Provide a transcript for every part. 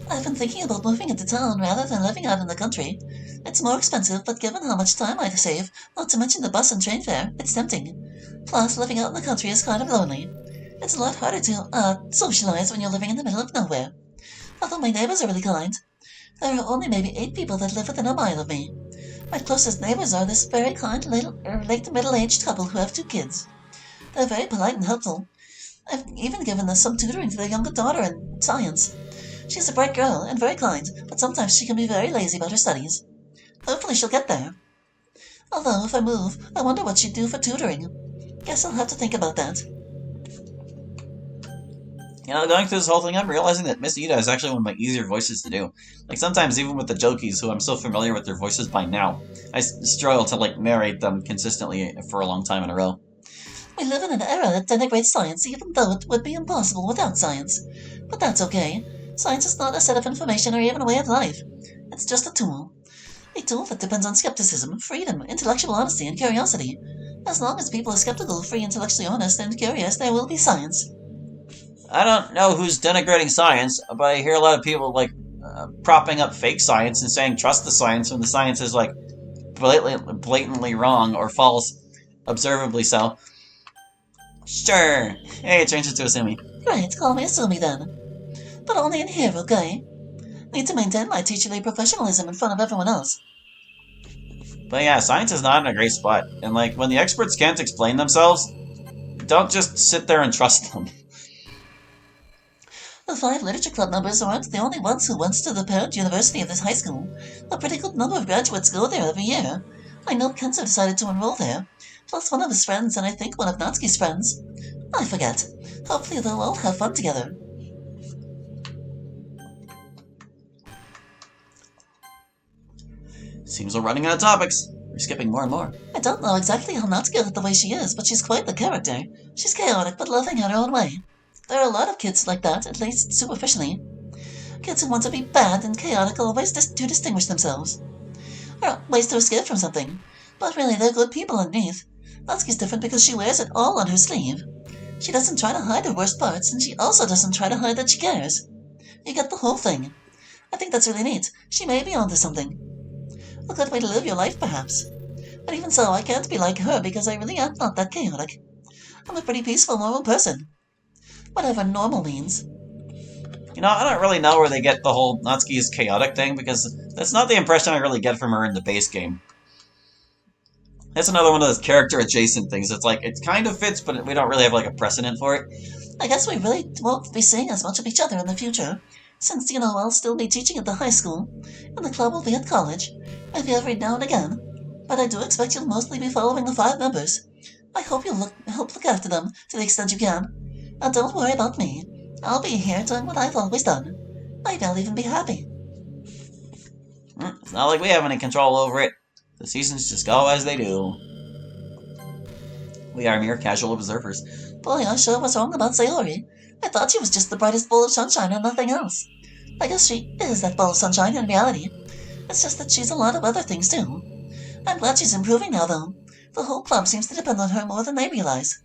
I've been thinking about moving into town rather than living out in the country. It's more expensive, but given how much time I'd save, not to mention the bus and train fare, it's tempting. Plus, living out in the country is kind of lonely. It's a lot harder to, socialize when you're living in the middle of nowhere. Although my neighbors are really kind. There are only maybe 8 people that live within a mile of me. My closest neighbors are this very kind late middle-aged couple who have 2 kids. They're very polite and helpful. I've even given them some tutoring to their younger daughter in science. She's a bright girl and very kind, but sometimes she can be very lazy about her studies. Hopefully she'll get there. Although, if I move, I wonder what she'd do for tutoring. Guess I'll have to think about that. You know, going through this whole thing, I'm realizing that Miss Ida is actually one of my easier voices to do. Like, sometimes even with the Jokies, who I'm so familiar with their voices by now, I struggle to, like, narrate them consistently for a long time in a row. We live in an era that denigrates science, even though it would be impossible without science. But that's okay. Science is not a set of information or even a way of life. It's just a tool. A tool that depends on skepticism, freedom, intellectual honesty, and curiosity. As long as people are skeptical, free, intellectually honest, and curious, there will be science. I don't know who's denigrating science, but I hear a lot of people, like, propping up fake science and saying trust the science when the science is, like, blatantly wrong or false, observably so. Sure. Hey, it changes to Asumi. Great, call me Asumi then. But only in here, okay? Need to maintain my teacherly professionalism in front of everyone else. But yeah, science is not in a great spot, and, like, when the experts can't explain themselves, don't just sit there and trust them. The 5 literature club members aren't the only ones who went to the parent university of this high school. A pretty good number of graduates go there every year. I know Kenzo decided to enroll there, plus one of his friends and I think one of Natsuki's friends. I forget. Hopefully they'll all have fun together. Seems we're running out of topics. We're skipping more and more. I don't know exactly how Natsuki got the way she is, but she's quite the character. She's chaotic but loving in her own way. There are a lot of kids like that, at least superficially. Kids who want to be bad and chaotic always to distinguish themselves. Or ways to escape from something. But really, they're good people underneath. Natsuki's different because she wears it all on her sleeve. She doesn't try to hide her worst parts, and she also doesn't try to hide that she cares. You get the whole thing. I think that's really neat. She may be onto something. A good way to live your life, perhaps. But even so, I can't be like her because I really am not that chaotic. I'm a pretty peaceful, normal person. Whatever normal means. You know, I don't really know where they get the whole Natsuki is chaotic thing, because that's not the impression I really get from her in the base game. That's another one of those character-adjacent things. It's like, it kind of fits, but we don't really have, like, a precedent for it. I guess we really won't be seeing as much of each other in the future, since, I'll still be teaching at the high school, and the club will be at college, maybe every now and again. But I do expect you'll mostly be following the 5 members. I hope you'll help look after them, to the extent you can. And don't worry about me. I'll be here doing what I've always done. Maybe I'll even be happy. It's not like we have any control over it. The seasons just go as they do. We are mere casual observers. Boy, I sure was wrong about Sayori. I thought she was just the brightest ball of sunshine and nothing else. I guess she is that ball of sunshine in reality. It's just that she's a lot of other things too. I'm glad she's improving now, though. The whole club seems to depend on her more than they realize.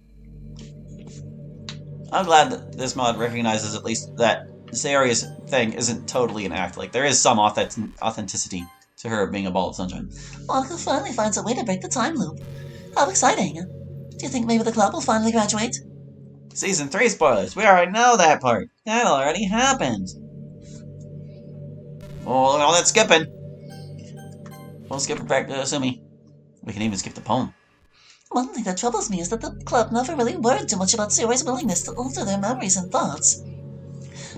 I'm glad that this mod recognizes at least that Sayori's thing isn't totally an act. Like, there is some authenticity to her being a ball of sunshine. Monica finally finds a way to break the time loop. How exciting. Do you think maybe the club will finally graduate? Season 3 spoilers. We already know that part. That already happened. Oh, look at all that skipping. We'll skip it back to Asumi. We can even skip the poem. One thing that troubles me is that the club never really worried too much about Sayori's willingness to alter their memories and thoughts.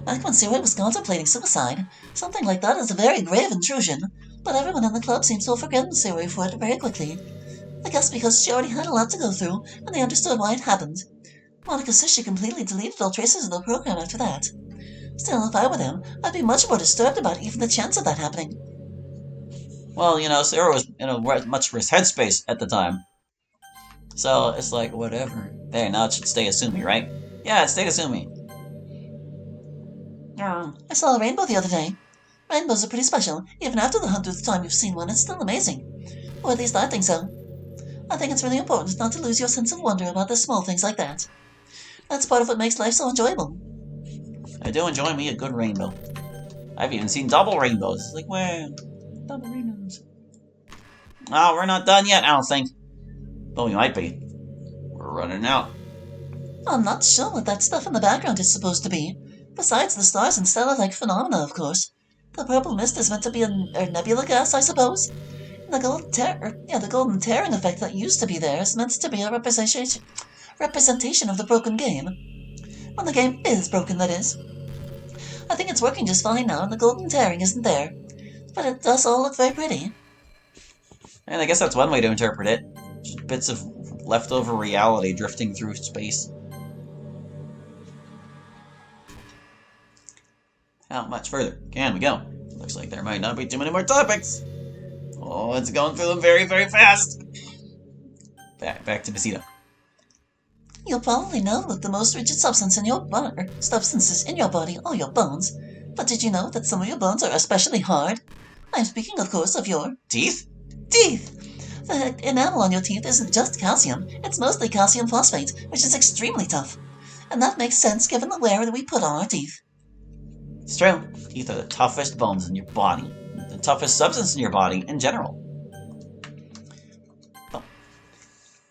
Back when Sayori was contemplating suicide, something like that is a very grave intrusion, but everyone in the club seems to have forgotten Sayori for it very quickly. I guess because she already had a lot to go through, and they understood why it happened. Monica says she completely deleted all traces of the program after that. Still, if I were them, I'd be much more disturbed about even the chance of that happening. Well, Sayori was in a much worse headspace at the time. So, it's like, whatever. There, now it should stay Asumi, right? Yeah, it stayed Asumi. I saw a rainbow the other day. Rainbows are pretty special. Even after the 100th time you've seen one, it's still amazing. Or at least I think so. I think it's really important not to lose your sense of wonder about the small things like that. That's part of what makes life so enjoyable. I do enjoy me a good rainbow. I've even seen double rainbows. Like, where? Double rainbows. Oh, we're not done yet, I don't think. But we might be. We're running out. I'm not sure what that stuff in the background is supposed to be. Besides the stars and stellar-like phenomena, of course. The purple mist is meant to be a nebula gas, I suppose. And the golden tearing effect that used to be there is meant to be a representation of the broken game. When the game is broken, that is. I think it's working just fine now, and the golden tearing isn't there. But it does all look very pretty. And I guess that's one way to interpret it. Just bits of leftover reality drifting through space. How much further can we go? Looks like there might not be too many more topics. Oh, it's going through them very, very fast. Back to Besito. You'll probably know that the most rigid substances in your body are your bones. But did you know that some of your bones are especially hard? I'm speaking, of course, of your Teeth? teeth. The enamel on your teeth isn't just calcium, it's mostly calcium phosphate, which is extremely tough. And that makes sense given the wear that we put on our teeth. It's true. Teeth are the toughest bones in your body. The toughest substance in your body in general.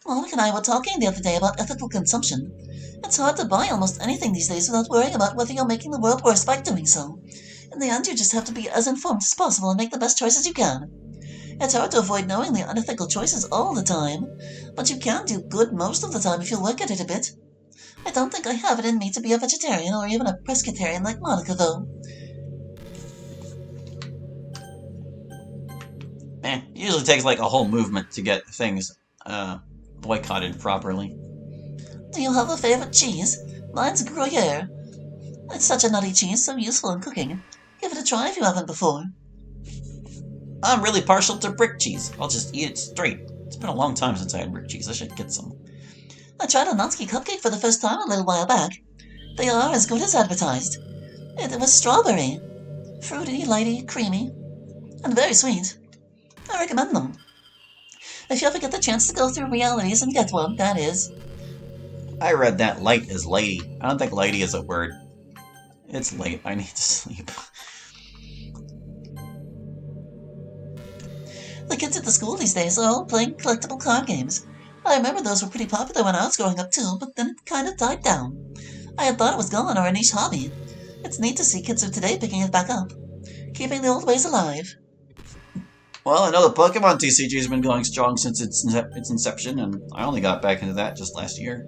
Monica and I were talking the other day about ethical consumption. It's hard to buy almost anything these days without worrying about whether you're making the world worse by doing so. In the end, you just have to be as informed as possible and make the best choices you can. It's hard to avoid knowing the unethical choices all the time, but you can do good most of the time if you work at it a bit. I don't think I have it in me to be a vegetarian or even a pescatarian like Monica, though. It usually takes like a whole movement to get things boycotted properly. Do you have a favorite cheese? Mine's Gruyere. It's such a nutty cheese, so useful in cooking. Give it a try if you haven't before. I'm really partial to brick cheese. I'll just eat it straight. It's been a long time since I had brick cheese. I should get some. I tried a Nansky cupcake for the first time a little while back. They are as good as advertised. It was strawberry. Fruity, lighty, creamy, and very sweet. I recommend them. If you ever get the chance to go through realities and get one, that is. I read that light is lady. I don't think lady is a word. It's late. I need to sleep. The kids at the school these days are all playing collectible card games. I remember those were pretty popular when I was growing up too, but then it kind of died down. I had thought it was gone or a niche hobby. It's neat to see kids of today picking it back up. Keeping the old ways alive. Well, I know the Pokemon TCG has been going strong since its inception, and I only got back into that just last year.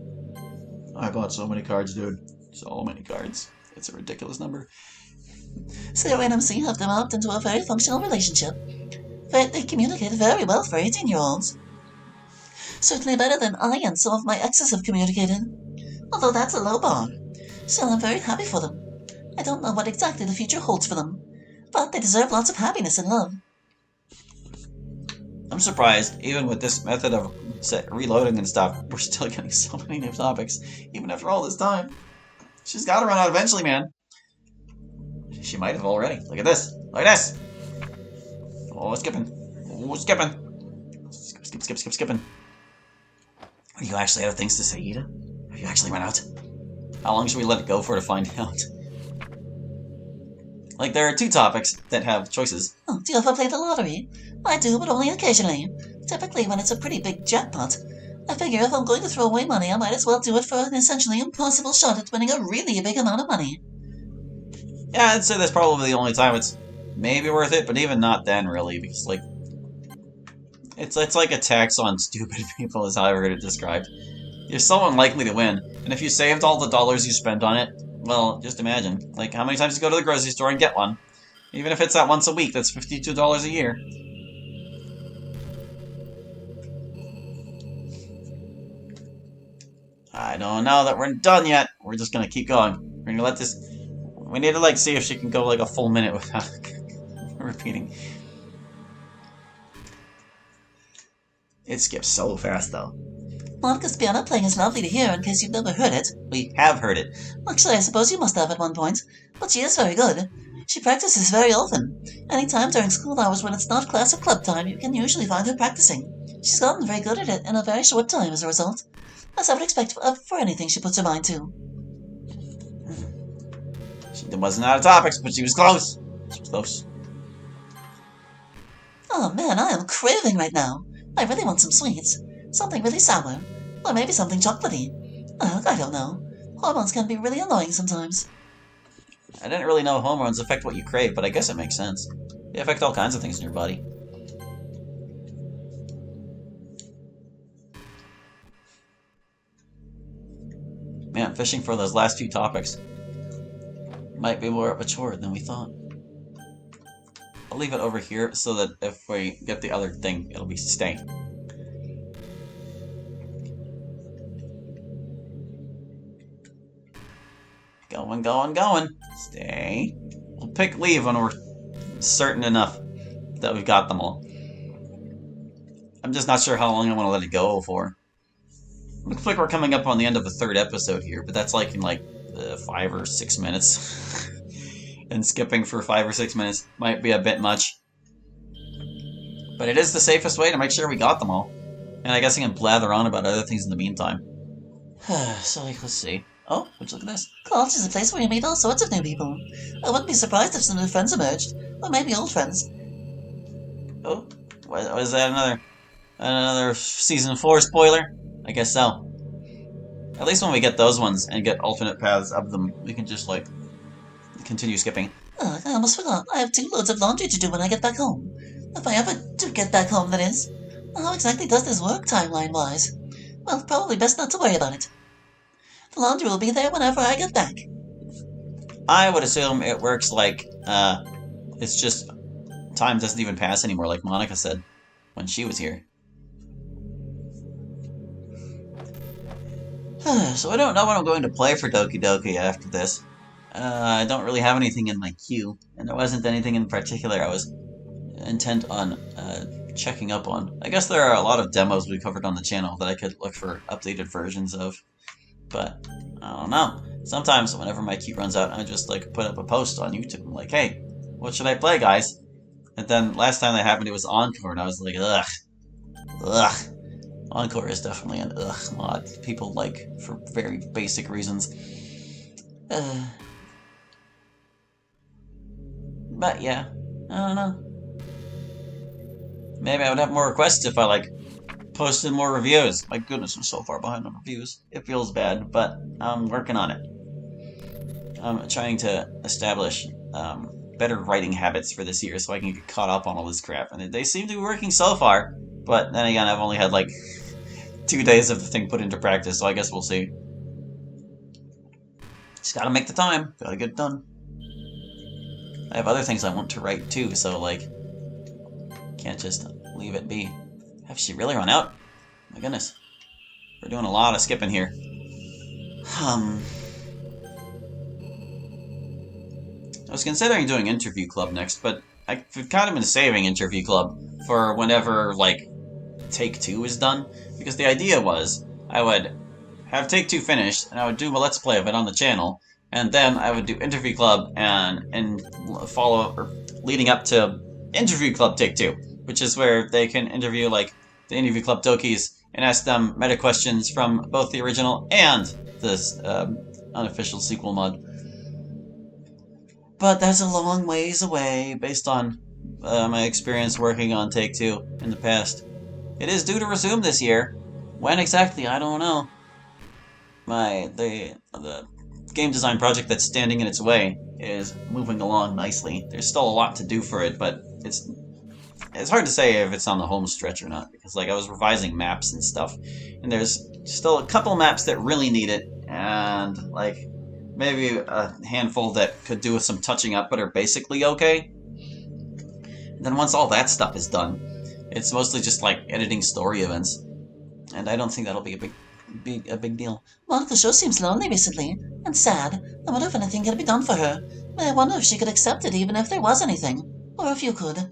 I bought so many cards, dude. So many cards. It's a ridiculous number. Sarah and MC have developed into a very functional relationship. They communicate very well for 18-year-olds. Certainly better than I and some of my exes have communicated. Although that's a low bar. Still, I'm very happy for them. I don't know what exactly the future holds for them, but they deserve lots of happiness and love. I'm surprised, even with this method of reloading and stuff, we're still getting so many new topics, even after all this time. She's got to run out eventually, man. She might have already. Look at this. Look at this. Oh, skipping. Oh, skipping. Skipping. Do you actually have things to say, Ida? Have you actually run out? How long should we let it go for to find out? Like, there are two topics that have choices. Oh, do you ever play the lottery? I do, but only occasionally. Typically when it's a pretty big jackpot. I figure if I'm going to throw away money, I might as well do it for an essentially impossible shot at winning a really big amount of money. Yeah, I'd say that's probably the only time it's maybe worth it, but even not then, really, because, like, it's like a tax on stupid people, is how I heard it described. You're so unlikely to win, and if you saved all the dollars you spent on it, well, just imagine. Like, how many times you go to the grocery store and get one? Even if it's that once a week, that's $52 a year. I don't know that we're done yet. We're just gonna keep going. We're gonna let this... We need to, like, see if she can go, like, a full minute without repeating. It skips so fast, though. Monica's piano playing is lovely to hear in case you've never heard it. We have heard it. Actually, I suppose you must have at one point. But she is very good. She practices very often. Any time during school hours when it's not class or club time, you can usually find her practicing. She's gotten very good at it in a very short time as a result. As I would expect for anything she puts her mind to. She wasn't out of topics, but she was close. This was close. Oh man, I am craving right now. I really want some sweets. Something really sour. Or maybe something chocolatey. Ugh, I don't know. Hormones can be really annoying sometimes. I didn't really know hormones affect what you crave, but I guess it makes sense. They affect all kinds of things in your body. Man, fishing for those last few topics might be more of a chore than we thought. I'll leave it over here so that if we get the other thing, it'll be stay. Going, going, going. Stay. We'll pick leave when we're certain enough that we've got them all. I'm just not sure how long I want to let it go for. Looks like we're coming up on the end of the third episode here, but that's like in 5 or 6 minutes. And skipping for 5 or 6 minutes might be a bit much. But it is the safest way to make sure we got them all. And I guess I can blather on about other things in the meantime. So, let's see. Oh, would you look at this? College is a place where you meet all sorts of new people. I wouldn't be surprised if some new friends emerged. Or maybe old friends. Oh, was that another season 4 spoiler? I guess so. At least when we get those ones and get alternate paths of them, we can just, continue skipping. Ugh, I almost forgot. I have 2 loads of laundry to do when I get back home. If I ever do get back home, that is. How exactly does this work, timeline-wise? Well, probably best not to worry about it. The laundry will be there whenever I get back. I would assume it works it's just time doesn't even pass anymore, like Monica said when she was here. So I don't know what I'm going to play for Doki Doki after this. I don't really have anything in my queue, and there wasn't anything in particular I was intent on checking up on. I guess there are a lot of demos we covered on the channel that I could look for updated versions of, but I don't know. Sometimes whenever my queue runs out, I just put up a post on YouTube. I'm like, hey, what should I play, guys? And then last time that happened, it was Encore, and I was like, ugh. Encore is definitely an ugh mod. People for very basic reasons. But yeah, I don't know. Maybe I would have more requests if I posted more reviews. My goodness, I'm so far behind on reviews. It feels bad, but I'm working on it. I'm trying to establish better writing habits for this year so I can get caught up on all this crap. And they seem to be working so far, but then again, I've only had 2 days of the thing put into practice, so I guess we'll see. Just gotta make the time. Gotta get it done. I have other things I want to write too, so can't just leave it be. Have she really run out? My goodness. We're doing a lot of skipping here. I was considering doing Interview Club next, but I've kind of been saving Interview Club for whenever, Take 2 is done. Because the idea was, I would have Take 2 finished, and I would do a Let's Play of it on the channel, and then I would do Interview Club and follow, or leading up to Interview Club Take 2, which is where they can interview, the Interview Club Dokis and ask them meta questions from both the original and this unofficial sequel mod. But that's a long ways away, based on my experience working on Take 2 in the past. It is due to resume this year. When exactly, I don't know. The game design project that's standing in its way is moving along nicely. There's still a lot to do for it, but it's hard to say if it's on the home stretch or not, because I was revising maps and stuff, and there's still a couple maps that really need it, and maybe a handful that could do with some touching up but are basically okay. And then once all that stuff is done, it's mostly just editing story events, and I don't think that'll be a big deal. Monica sure seems lonely recently, and sad. I wonder if anything can be done for her. I wonder if she could accept it even if there was anything. Or if you could.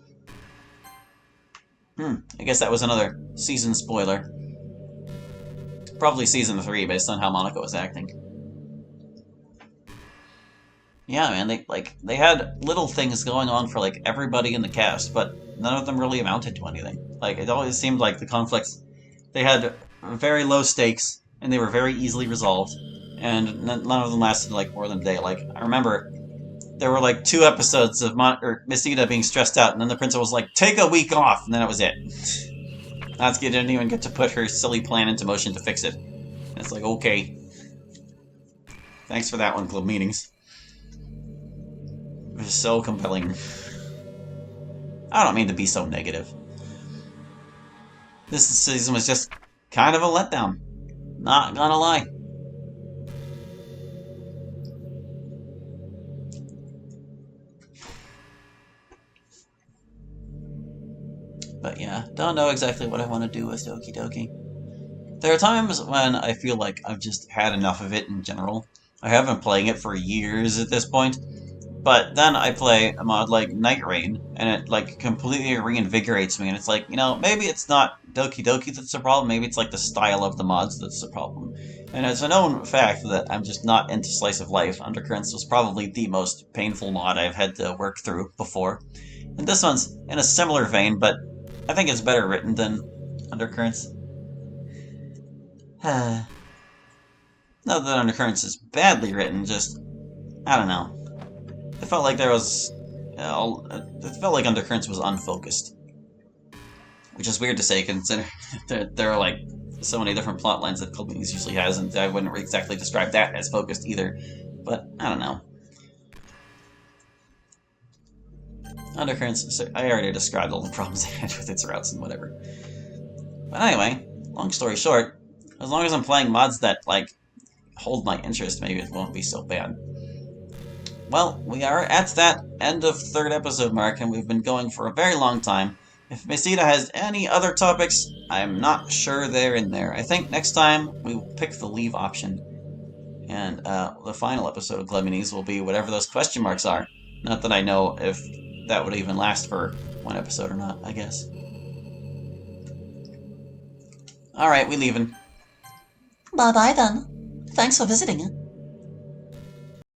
I guess that was another season spoiler. Probably season 3, based on how Monica was acting. Yeah, man, they had little things going on for everybody in the cast, but none of them really amounted to anything. It always seemed like the conflicts, they had very low stakes, and they were very easily resolved, and none of them lasted more than a day. I remember there were like 2 episodes of Messina being stressed out, and then the principal was like, "Take a week off," and then that was it. Natsuki didn't even get to put her silly plan into motion to fix it. And it's like, okay. Thanks for that one, Club Meetings. It was so compelling. I don't mean to be so negative. This season was just kind of a letdown. Not gonna lie. But yeah, don't know exactly what I want to do with Doki Doki. There are times when I feel like I've just had enough of it in general. I have been playing it for years at this point, but then I play a mod like Night Rain, and it like completely reinvigorates me, and it's like, maybe it's not Doki Doki that's the problem, maybe it's like the style of the mods that's the problem. And it's a known fact that I'm just not into Slice of Life. Undercurrents was probably the most painful mod I've had to work through before. And this one's in a similar vein, but I think it's better written than Undercurrents. Not that Undercurrents is badly written, just, I don't know. It felt like it felt like Undercurrents was unfocused. Which is weird to say, considering there are like so many different plot lines that Club Meetings usually has, and I wouldn't exactly describe that as focused either. But, I don't know. Undercurrents, I already described all the problems I had with its routes and whatever. But anyway, long story short, as long as I'm playing mods that, like, hold my interest, maybe it won't be so bad. Well, we are at that end of 3rd episode mark, and we've been going for a very long time. If Mesita has any other topics, I'm not sure they're in there. I think next time we will pick the leave option. And the final episode of Club Meetings will be whatever those question marks are. Not that I know if that would even last for one episode or not, I guess. Alright, we leaving. Bye-bye then. Thanks for visiting.